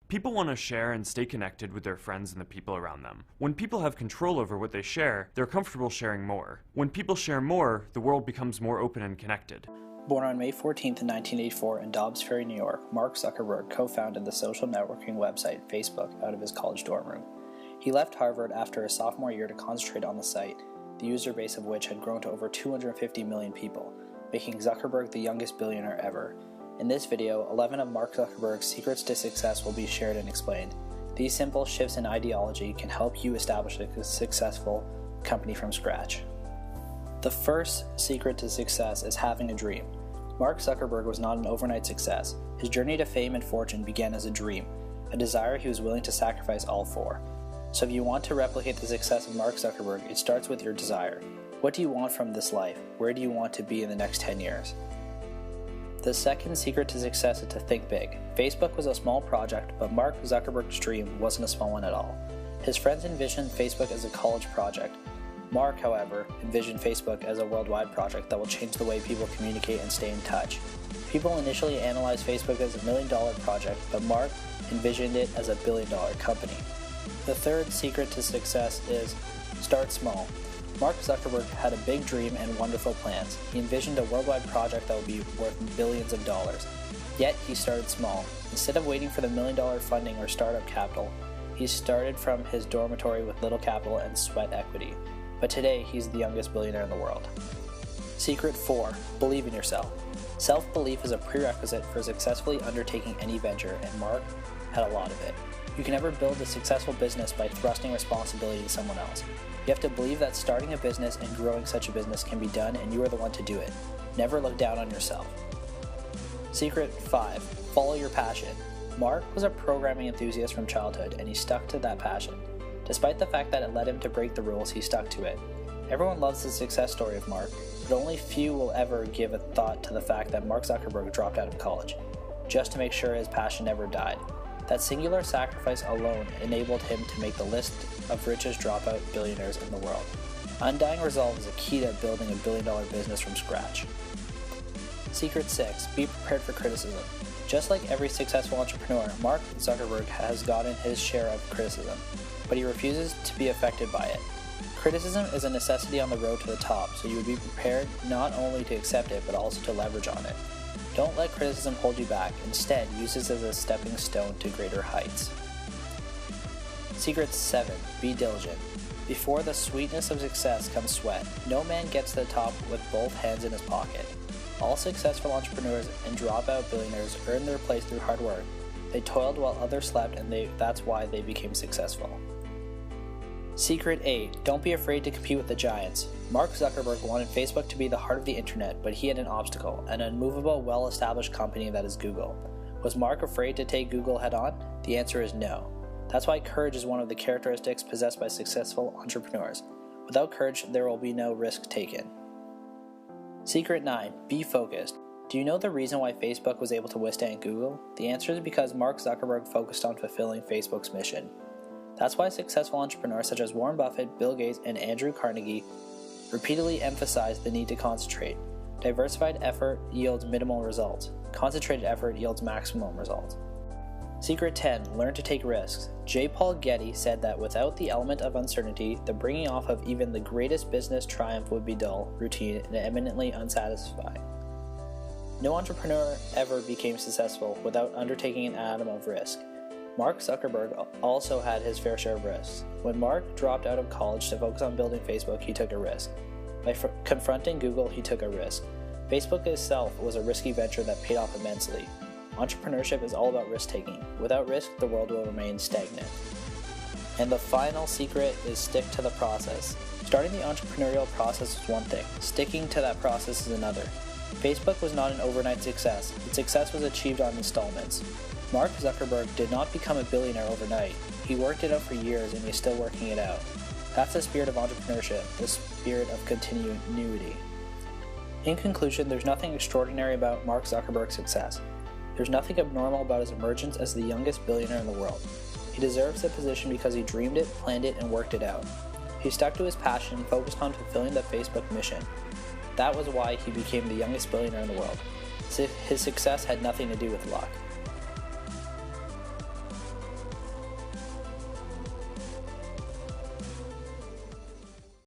People want to share and stay connected with their friends and the people around them. When people have control over what they share, they're comfortable sharing more. When people share more, the world becomes more open and connected. Born on May 14, 1984 in Dobbs Ferry, New York, Mark Zuckerberg co-founded the social networking website Facebook out of his college dorm room. He left Harvard after his sophomore year to concentrate on the site, the user base of which had grown to over 250 million people, making Zuckerberg the youngest billionaire ever. In this video, 11 of Mark Zuckerberg's secrets to success will be shared and explained. These simple shifts in ideology can help you establish a successful company from scratch. The first secret to success is having a dream. Mark Zuckerberg was not an overnight success. His journey to fame and fortune began as a dream, a desire he was willing to sacrifice all for. So if you want to replicate the success of Mark Zuckerberg, it starts with your desire. What do you want from this life? Where do you want to be in the next 10 years? The second secret to success is to think big. Facebook was a small project, but Mark Zuckerberg's dream wasn't a small one at all. His friends envisioned Facebook as a college project. Mark, however, envisioned Facebook as a worldwide project that will change the way people communicate and stay in touch. People initially analyzed Facebook as $1 million project, but Mark envisioned it as $1 billion company. The third secret to success is start small. Mark Zuckerberg had a big dream and wonderful plans. He envisioned a worldwide project that would be worth billions of dollars. Yet he started small. Instead of waiting for the $1 million funding or startup capital, he started from his dormitory with little capital and sweat equity. But today, he's the youngest billionaire in the world. Secret 4. Believe in yourself. Self-belief is a prerequisite for successfully undertaking any venture, and Mark had a lot of it. You can never build a successful business by thrusting responsibility to someone else. You have to believe that starting a business and growing such a business can be done and you are the one to do it. Never look down on yourself. Secret 5. Follow your passion. Mark was a programming enthusiast from childhood and he stuck to that passion. Despite the fact that it led him to break the rules, he stuck to it. Everyone loves the success story of Mark, but only few will ever give a thought to the fact that Mark Zuckerberg dropped out of college, just to make sure his passion never died. That singular sacrifice alone enabled him to make the list of richest dropout billionaires in the world. Undying resolve is a key to building $1 billion business from scratch. Secret 6. Be prepared for criticism. Just like every successful entrepreneur, Mark Zuckerberg has gotten his share of criticism, but he refuses to be affected by it. Criticism is a necessity on the road to the top, so you would be prepared not only to accept it, but also to leverage on it. Don't let criticism hold you back. Instead, use this as a stepping stone to greater heights. Secret 7. Be diligent. Before the sweetness of success comes sweat. No man gets to the top with both hands in his pocket. All successful entrepreneurs and dropout billionaires earned their place through hard work. They toiled while others slept, and that's why they became successful. Secret 8. Don't be afraid to compete with the giants. Mark Zuckerberg wanted Facebook to be the heart of the internet, but he had an obstacle, an unmovable, well-established company that is Google. Was Mark afraid to take Google head-on? The answer is no. That's why courage is one of the characteristics possessed by successful entrepreneurs. Without courage, there will be no risk taken. Secret 9. Be focused. Do you know the reason why Facebook was able to withstand Google? The answer is because Mark Zuckerberg focused on fulfilling Facebook's mission. That's why successful entrepreneurs such as Warren Buffett, Bill Gates, and Andrew Carnegie repeatedly emphasize the need to concentrate. Diversified effort yields minimal results. Concentrated effort yields maximum results. Secret 10. Learn to take risks. J. Paul Getty said that without the element of uncertainty, the bringing off of even the greatest business triumph would be dull, routine, and eminently unsatisfying. No entrepreneur ever became successful without undertaking an atom of risk. Mark Zuckerberg also had his fair share of risks. When Mark dropped out of college to focus on building Facebook, he took a risk. By confronting Google, he took a risk. Facebook itself was a risky venture that paid off immensely. Entrepreneurship is all about risk-taking. Without risk, the world will remain stagnant. And the final secret is stick to the process. Starting the entrepreneurial process is one thing. Sticking to that process is another. Facebook was not an overnight success. Its success was achieved on installments. Mark Zuckerberg did not become a billionaire overnight. He worked it out for years and he's still working it out. That's the spirit of entrepreneurship, the spirit of continuity. In conclusion, there's nothing extraordinary about Mark Zuckerberg's success. There's nothing abnormal about his emergence as the youngest billionaire in the world. He deserves the position because he dreamed it, planned it, and worked it out. He stuck to his passion and focused on fulfilling the Facebook mission. That was why he became the youngest billionaire in the world. His success had nothing to do with luck.